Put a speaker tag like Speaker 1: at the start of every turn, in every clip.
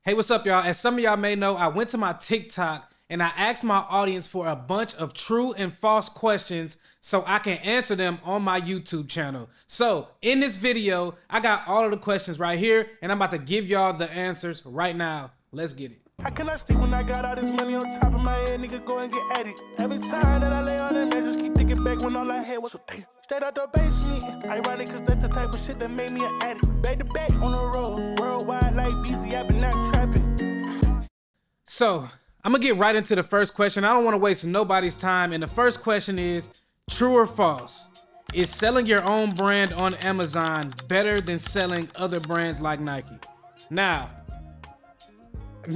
Speaker 1: Hey, what's up, y'all? As some of y'all may know, I went to my TikTok and I asked my audience for a bunch of true and false questions so I can answer them on my YouTube channel. So in this video, I got all of the questions right here and I'm about to give y'all the answers right now. Let's get it.
Speaker 2: I cannot sleep when I got all this money on top of my head, nigga, go and get at it. Every time that I lay on the bed, just keep thinking back when all I had was a thing. Straight out the basement, ironic cause that's the type of shit that made me an addict. Back to back on the road, worldwide like Beezy, I been out trapping.
Speaker 1: So I'm gonna get right into the first question. I don't wanna waste nobody's time. And the first question is, true or false? Is selling your own brand on Amazon better than selling other brands like Nike? Now,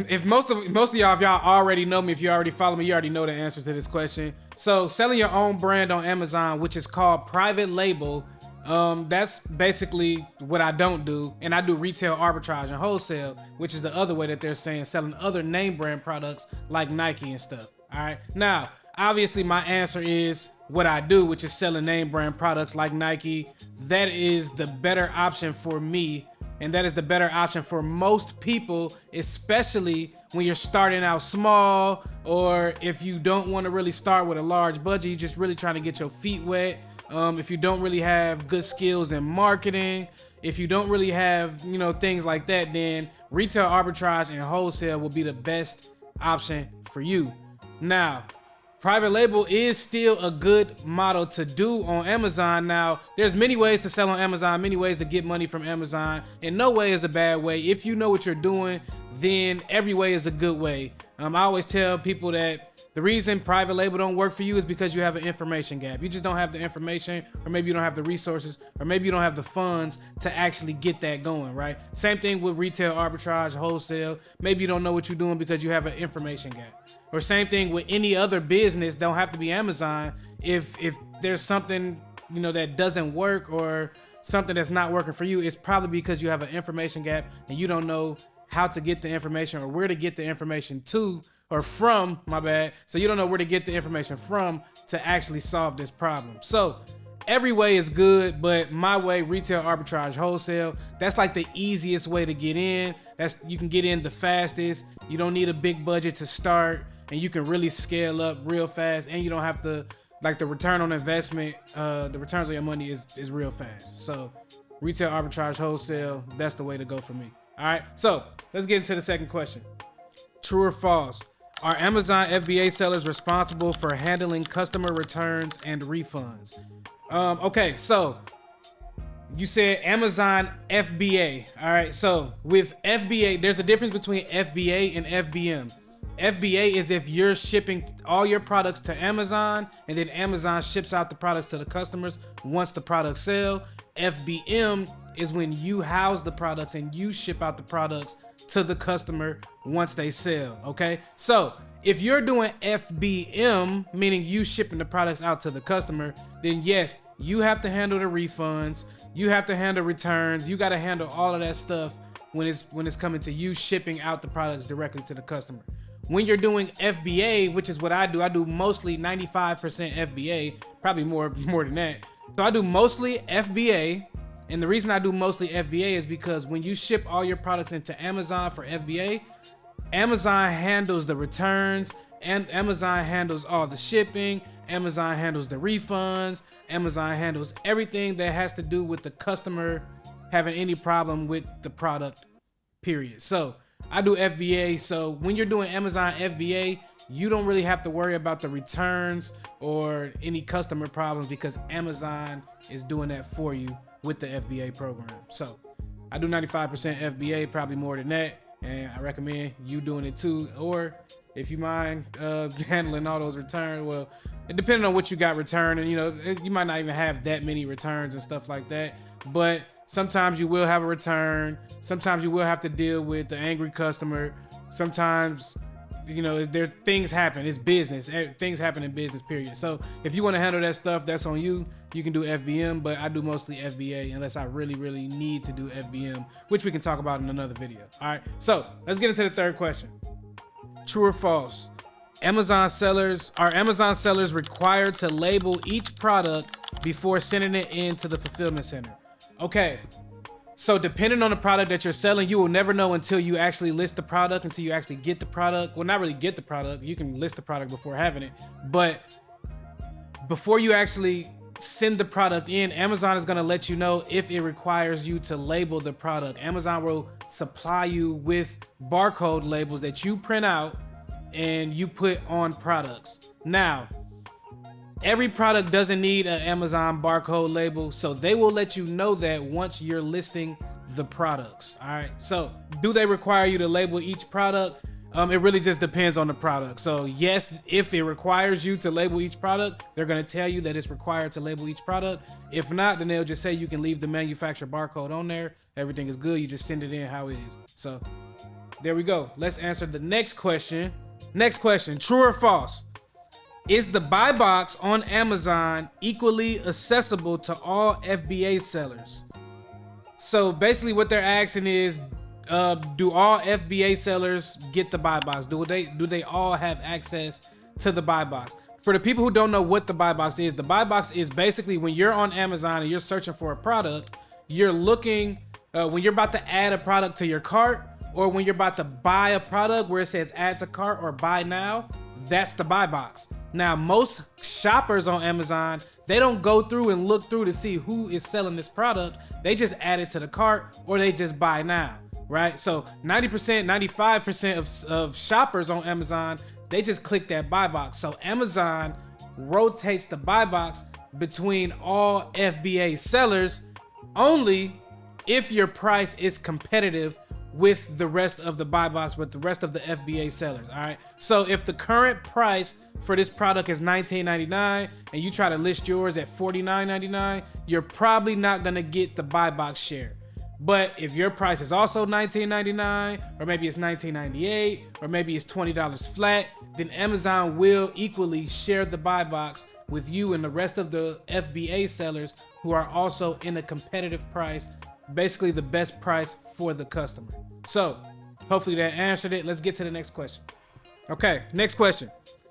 Speaker 1: if most of y'all, if y'all already know me, if you already follow me, you already know the answer to this question. So selling your own brand on Amazon, which is called private label, that's basically what I don't do. And I do retail arbitrage and wholesale, which is the other way that they're saying selling other name brand products like Nike and stuff. All right. Now, obviously my answer is what I do, which is selling name brand products like Nike. That is the better option for me. And that is the better option for most people, especially when you're starting out small, or if you don't want to really start with a large budget, you're just really trying to get your feet wet. If you don't really have good skills in marketing, if you don't really have, you know, things like that, then retail arbitrage and wholesale will be the best option for you. Now, private label is still a good model to do on Amazon. Now, there's many ways to sell on Amazon, many ways to get money from Amazon, and no way is a bad way. If you know what you're doing, then every way is a good way. I always tell people that the reason private label don't work for you is because you have an information gap. You just don't have the information, or maybe you don't have the resources, or maybe you don't have the funds to actually get that going, right? Same thing with retail arbitrage, wholesale. Maybe you don't know what you're doing because you have an information gap. Or same thing with any other business, don't have to be Amazon. If there's something, you know, that doesn't work or something that's not working for you, it's probably because you have an information gap and you don't know how to get the information or where to get the information to or from, my bad. So you don't know where to get the information from to actually solve this problem. So every way is good, but my way, retail arbitrage wholesale, that's like the easiest way to get in. You can get in the fastest. You don't need a big budget to start, and you can really scale up real fast, and you don't have to, like, the return on investment, the returns on your money is real fast. So retail arbitrage wholesale, that's the way to go for me. All right, so let's get into the second question. True or false? Are Amazon FBA sellers responsible for handling customer returns and refunds? Okay, so you said Amazon FBA. All right, so with FBA, there's a difference between FBA and FBM. FBA is if you're shipping all your products to Amazon and then Amazon ships out the products to the customers once the products sell. FBM is when you house the products and you ship out the products to the customer once they sell. Okay, so if you're doing FBM, meaning you shipping the products out to the customer, then yes, you have to handle the refunds, you have to handle returns, you got to handle all of that stuff when it's coming to you shipping out the products directly to the customer. When you're doing FBA, which is what I do mostly 95% FBA, probably more than that. So I do mostly FBA. And the reason I do mostly FBA is because when you ship all your products into Amazon for FBA, Amazon handles the returns, and Amazon handles all the shipping, Amazon handles the refunds, Amazon handles everything that has to do with the customer having any problem with the product, period. So I do FBA. So when you're doing Amazon FBA, you don't really have to worry about the returns or any customer problems because Amazon is doing that for you with the FBA program. So I do 95% FBA, probably more than that. And I recommend you doing it too. Or if you mind handling all those returns, well, depending on what you got returned, and you know, you might not even have that many returns and stuff like that. But sometimes you will have a return. Sometimes you will have to deal with the angry customer. Sometimes, you know, things happen. It's business. Things happen in business, period. So if you want to handle that stuff, that's on you. You can do FBM, but I do mostly FBA unless I really, really need to do FBM, which we can talk about in another video. All right, so let's get into the third question. True or false? Are Amazon sellers required to label each product before sending it into the fulfillment center? Okay, So depending on the product that you're selling, you will never know until you actually list the product, until you actually get the product. Well, not really get the product. You can list the product before having it, but before you actually send the product in, Amazon is going to let you know if it requires you to label the product. Amazon will supply you with barcode labels that you print out and you put on products. Now, every product doesn't need an Amazon barcode label, so they will let you know that once you're listing the products. All right, so do they require you to label each product? It really just depends on the product. So yes, if it requires you to label each product, they're gonna tell you that it's required to label each product. If not, then they'll just say you can leave the manufacturer barcode on there. Everything is good. You just send it in how it is. So there we go. Let's answer the next question. Next question, true or false? Is the buy box on Amazon equally accessible to all FBA sellers? So basically what they're asking is, do all FBA sellers get the buy box? Do they all have access to the buy box? For the people who don't know what the buy box is, the buy box is basically when you're on Amazon and you're searching for a product, you're looking, when you're about to add a product to your cart, or when you're about to buy a product where it says add to cart or buy now, that's the buy box. Now, most shoppers on Amazon, they don't go through and look through to see who is selling this product. They just add it to the cart or they just buy now, right? So 90%, 95% of shoppers on Amazon, they just click that buy box. So Amazon rotates the buy box between all FBA sellers only if your price is competitive with the rest of the buy box, with the rest of the FBA sellers. All right, so if the current price for this product is $19.99 and you try to list yours at $49.99, you're probably not gonna get the buy box share. But if your price is also $19.99, or maybe it's $19.98, or maybe it's $20 flat, then Amazon will equally share the buy box with you and the rest of the FBA sellers who are also in a competitive price, basically the best price for the customer. So hopefully that answered it. Let's get to the next question. Okay, next question.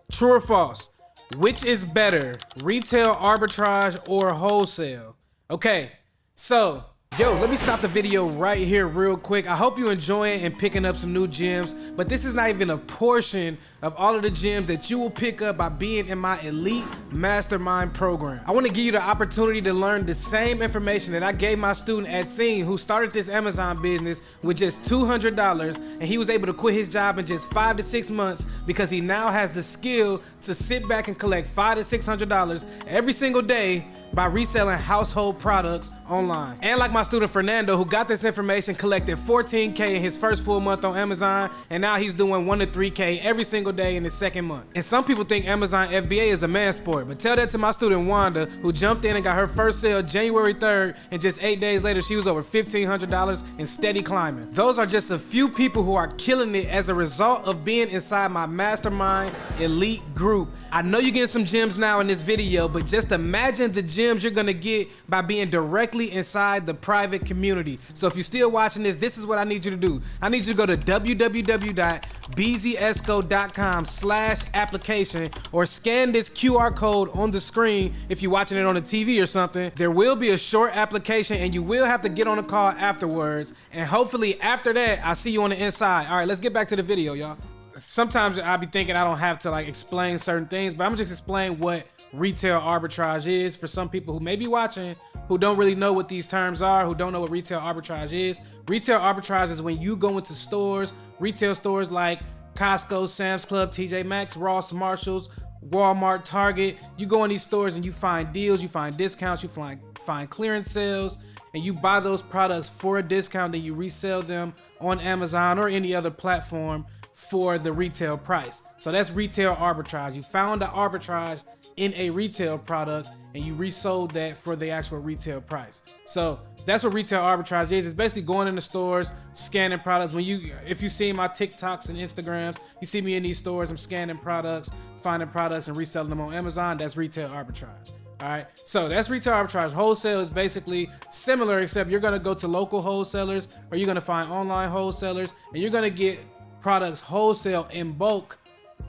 Speaker 1: True or false? Which is better, retail arbitrage or wholesale? Okay, so yo, let me stop the video right here real quick. I hope you're enjoying and picking up some new gems, but this is not even a portion of all of the gems that you will pick up by being in my elite mastermind program. I want to give you the opportunity to learn the same information that I gave my student at Scene, who started this Amazon business with just $200, and he was able to quit his job in just 5 to 6 months because he now has the skill to sit back and collect $500 to $600 every single day by reselling household products online. And like my student Fernando, who got this information, collected $14K in his first full month on Amazon, and now he's doing $1 to $3K every single day in his second month. And some people think Amazon FBA is a man sport, but tell that to my student Wanda, who jumped in and got her first sale January 3rd, and just 8 days later she was over $1,500 and steady climbing. Those are just a few people who are killing it as a result of being inside my mastermind elite group. I know you're getting some gems now in this video, but just imagine the gems you're gonna get by being directly inside the private community. So if you're still watching this, this is what I need you to do. I need you to go to www.beezyesco.com/application or scan this QR code on the screen if you're watching it on the TV or something. There will be a short application and you will have to get on a call afterwards. And hopefully after that, I'll see you on the inside. All right, let's get back to the video, y'all. Sometimes I'll be thinking I don't have to like explain certain things, but I'm just explain what retail arbitrage is for some people who may be watching who don't really know what these terms are, who don't know what retail arbitrage is. Retail arbitrage is when you go into stores, retail stores like Costco, Sam's Club, TJ Maxx, Ross, Marshalls, Walmart, Target. You go in these stores and you find deals, you find discounts, you find clearance sales, and you buy those products for a discount and you resell them on Amazon or any other platform for the retail price. So that's retail arbitrage. You found the arbitrage in a retail product and you resold that for the actual retail price. So that's what retail arbitrage is. It's basically going in the stores, scanning products. If you see my TikToks and Instagrams, you see me in these stores, I'm scanning products, finding products and reselling them on Amazon. That's retail arbitrage. All right, so that's retail arbitrage. Wholesale is basically similar, except you're gonna go to local wholesalers or you're gonna find online wholesalers and you're gonna get products wholesale in bulk,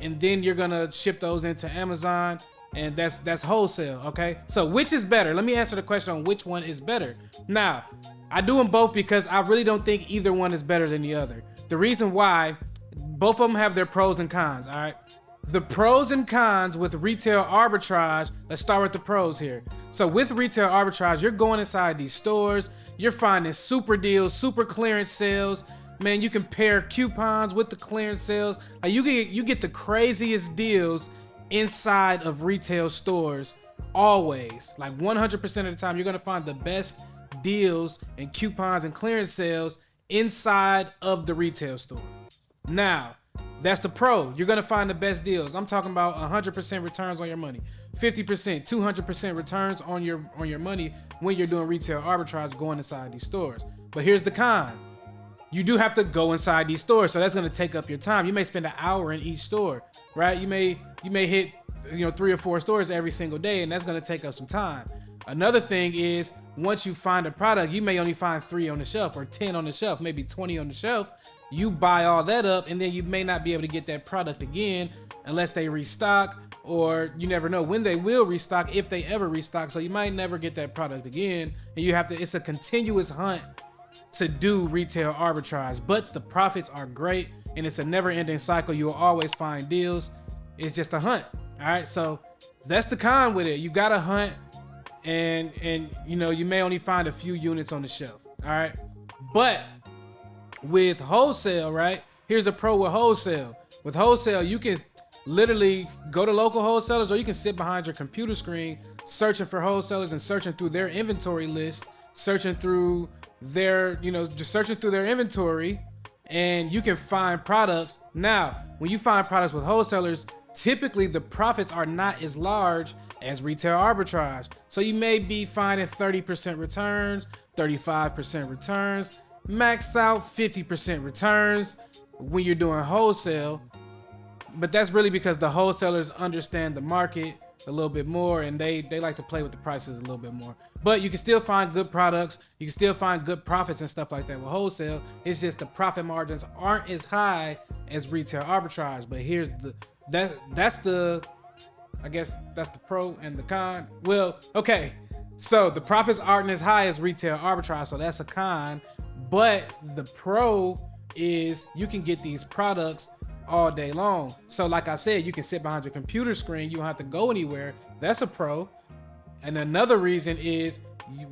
Speaker 1: and then you're gonna ship those into Amazon and that's wholesale. Okay, so which is better? Let me answer the question on which one is better. Now, I do them both because I really don't think either one is better than the other. The reason why, both of them have their pros and cons. All right, the pros and cons with retail arbitrage. Let's start with the pros here. So with retail arbitrage, you're going inside these stores, you're finding super deals, super clearance sales. Man, you can pair coupons with the clearance sales. Like you get the craziest deals inside of retail stores always. Like 100% of the time, you're gonna find the best deals and coupons and clearance sales inside of the retail store. Now, that's the pro. You're gonna find the best deals. I'm talking about 100% returns on your money, 50%, 200% returns on your money when you're doing retail arbitrage going inside these stores. But here's the con. You do have to go inside these stores, so that's going to take up your time. You may spend an hour in each store, right? You may hit 3 or 4 stores every single day, and that's going to take up some time. Another thing is, once you find a product, you may only find 3 on the shelf or 10 on the shelf, maybe 20 on the shelf. You buy all that up, and then you may not be able to get that product again unless they restock, or you never know when they will restock, if they ever restock. So you might never get that product again, and you have to. It's a continuous hunt to do retail arbitrage, but the profits are great, and it's a never-ending cycle. You'll always find deals. It's just a hunt. All right, so that's the con with it. You gotta hunt, and you may only find a few units on the shelf. All right, but with wholesale, right? Here's the pro with wholesale. With wholesale, you can literally go to local wholesalers, or you can sit behind your computer screen searching for wholesalers and searching through their inventory list, searching through their, just searching through their inventory, and you can find products. Now, when you find products with wholesalers, typically the profits are not as large as retail arbitrage. So you may be finding 30% returns, 35% returns, maxed out 50% returns when you're doing wholesale. But that's really because the wholesalers understand the market a little bit more, and they like to play with the prices a little bit more. But you can still find good products, you can still find good profits and stuff like that with wholesale. It's just the profit margins aren't as high as retail arbitrage. But here's that's the I guess that's the pro and the con. Well, okay, so the profits aren't as high as retail arbitrage, so that's a con. But the pro is you can get these products all day long. So like I said, you can sit behind your computer screen, you don't have to go anywhere. That's a pro. And another reason is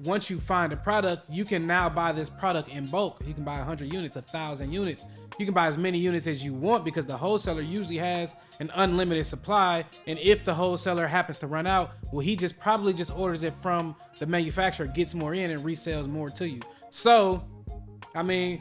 Speaker 1: once you find a product, you can now buy this product in bulk. You can buy 100 units, 1,000 units. You can buy as many units as you want, because the wholesaler usually has an unlimited supply. And if the wholesaler happens to run out, well, he probably just orders it from the manufacturer, gets more in, and resells more to you. So, I mean,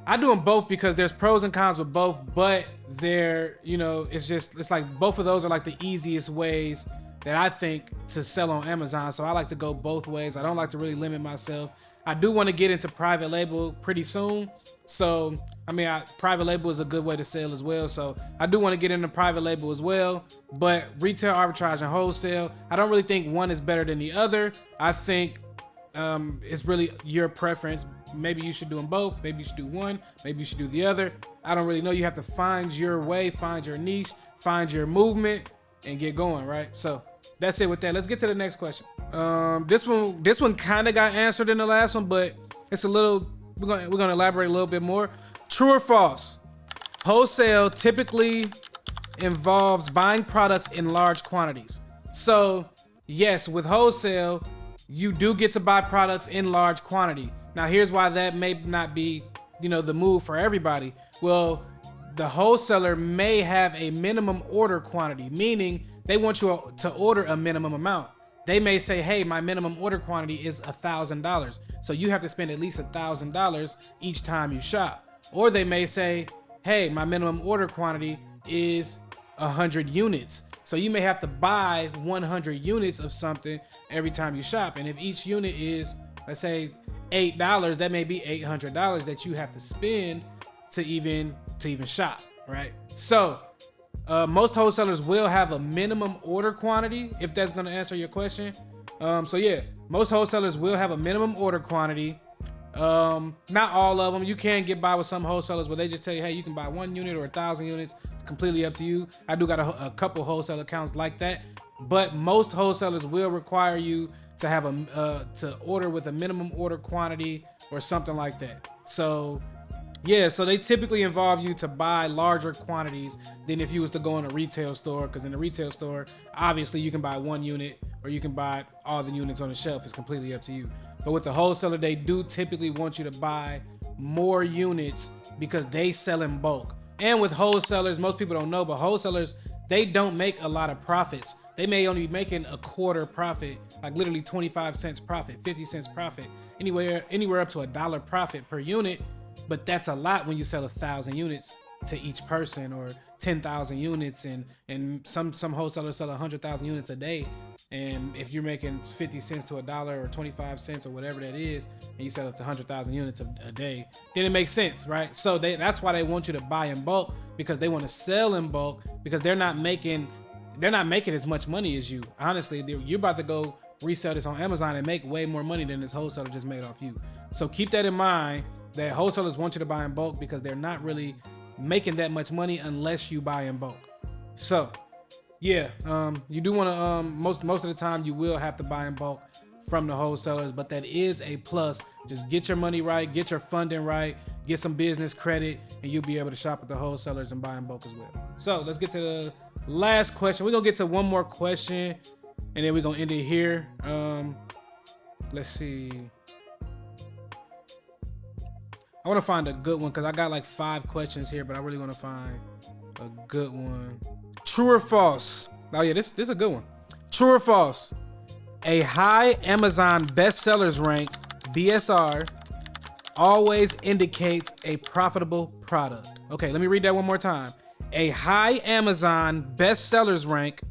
Speaker 1: I do them both because there's pros and cons with both, but they're, it's like both of those are like the easiest ways that I think to sell on Amazon. So I like to go both ways. I don't like to really limit myself. I do want to get into private label pretty soon. So, private label is a good way to sell as well. So I do want to get into private label as well, but retail arbitrage and wholesale, I don't really think one is better than the other. I think it's really your preference. Maybe you should do them both. Maybe you should do one. Maybe you should do the other. I don't really know. You have to find your way, find your niche, find your movement, and get going, right? So that's it with that. Let's get to the next question. This one kind of got answered in the last one, but it's a little. We're gonna elaborate a little bit more. True or false? Wholesale typically involves buying products in large quantities. So yes, with wholesale, you do get to buy products in large quantity. Now, here's why that may not be, the move for everybody. Well, the wholesaler may have a minimum order quantity, meaning they want you to order a minimum amount. They may say, hey, my minimum order quantity is $1,000. So you have to spend at least $1,000 each time you shop. Or they may say, hey, my minimum order quantity is 100 units. So you may have to buy 100 units of something every time you shop. And if each unit is, let's say, $8, that may be $800 that you have to spend to even shop, right? So most wholesalers will have a minimum order quantity, if that's going to answer your question. So yeah, most wholesalers will have a minimum order quantity. Not all of them. You can get by with some wholesalers where they just tell you, hey, you can buy 1 unit or 1,000 units. It's completely up to you. I do got a couple wholesale accounts like that, but most wholesalers will require you to have to order with a minimum order quantity or something like that. So yeah, so they typically involve you to buy larger quantities than if you was to go in a retail store, because in a retail store, obviously you can buy 1 unit or you can buy all the units on the shelf. It's completely up to you. But with the wholesaler, they do typically want you to buy more units because they sell in bulk. And with wholesalers, most people don't know, but wholesalers, they don't make a lot of profits. They may only be making a quarter profit, like literally 25 cents profit, 50 cents profit, anywhere up to $1 profit per unit. But that's a lot when you sell 1,000 units to each person, or 10,000 units, and some wholesalers sell 100,000 units a day. And if you're making 50 cents to $1 or 25 cents or whatever that is, and you sell up to 100,000 units a day, then it makes sense, right? So that's why they want you to buy in bulk, because they want to sell in bulk, because they're not making as much money as you. Honestly, you're about to go resell this on Amazon and make way more money than this wholesaler just made off you. So keep that in mind, that wholesalers want you to buy in bulk because they're not really making that much money unless you buy in bulk. So yeah, you do want to most of the time you will have to buy in bulk from the wholesalers, but that is a plus. Just get your money right, get your funding right, get some business credit, and you'll be able to shop at the wholesalers and buy in bulk as well. So let's get to the last question. We're gonna get to one more question and then we're gonna end it here. Let's see. I want to find a good one because I got like 5 questions here, but I really want to find a good one. True or false? Oh yeah, this is a good one. True or false? A high Amazon bestsellers rank, BSR, always indicates a profitable product. Okay, let me read that one more time. A high Amazon bestsellers rank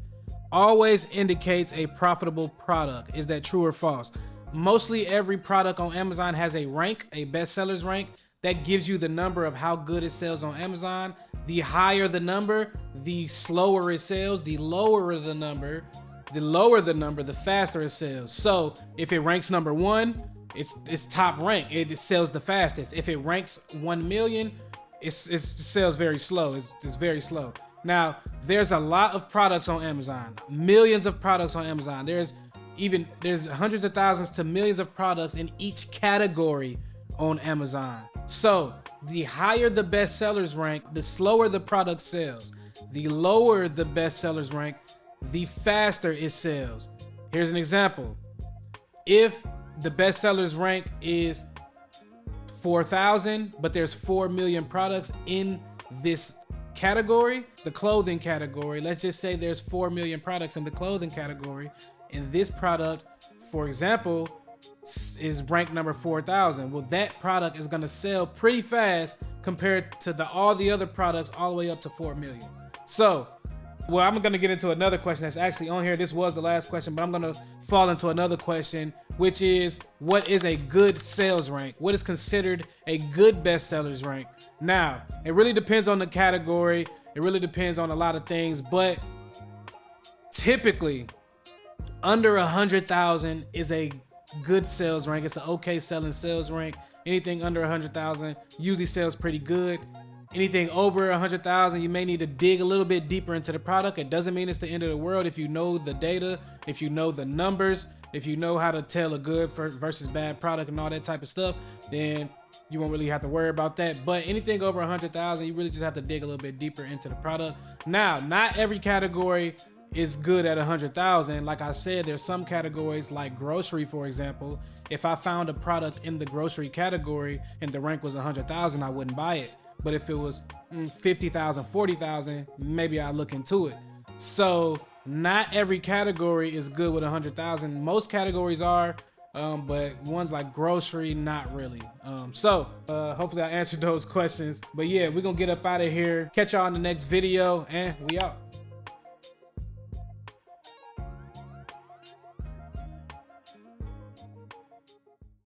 Speaker 1: always indicates a profitable product. Is that true or false? Mostly every product on Amazon has a rank, a bestsellers rank, that gives you the number of how good it sells on Amazon. The higher the number, the slower it sells. The lower the number, the faster it sells. So if it ranks number 1, it's top rank. It sells the fastest. If it ranks 1 million, it sells very slow. It's very slow. Now, there's a lot of products on Amazon, millions of products on Amazon. There's hundreds of thousands to millions of products in each category on Amazon. So the higher the bestsellers rank, the slower the product sells. The lower the bestsellers rank, the faster it sells. Here's an example. If the bestsellers rank is 4,000, but there's 4 million products in this category, the clothing category, let's just say there's 4 million products in the clothing category, and this product, for example, is ranked number 4,000. Well, that product is going to sell pretty fast compared to all the other products all the way up to 4 million. So, well, I'm going to get into another question that's actually on here. This was the last question, but I'm going to fall into another question, which is, what is a good sales rank? What is considered a good bestsellers rank? Now, it really depends on the category. It really depends on a lot of things, but typically under 100,000 is a good sales rank. It's an okay selling sales rank. Anything under 100,000 usually sells pretty good. Anything over 100,000, you may need to dig a little bit deeper into the product. It doesn't mean it's the end of the world if you know the data, if you know the numbers, if you know how to tell a good versus bad product and all that type of stuff, then you won't really have to worry about that. But anything over 100,000, you really just have to dig a little bit deeper into the product. Now, not every category is good at 100,000. Like I said, there's some categories like grocery, for example. If I found a product in the grocery category and the rank was 100,000, I wouldn't buy it. But if it was 50,000, 40,000, maybe I'll look into it. So not every category is good with 100,000. Most categories are, but ones like grocery, not really. So hopefully I answered those questions. But yeah, we're gonna get up out of here. Catch y'all in the next video, and we out.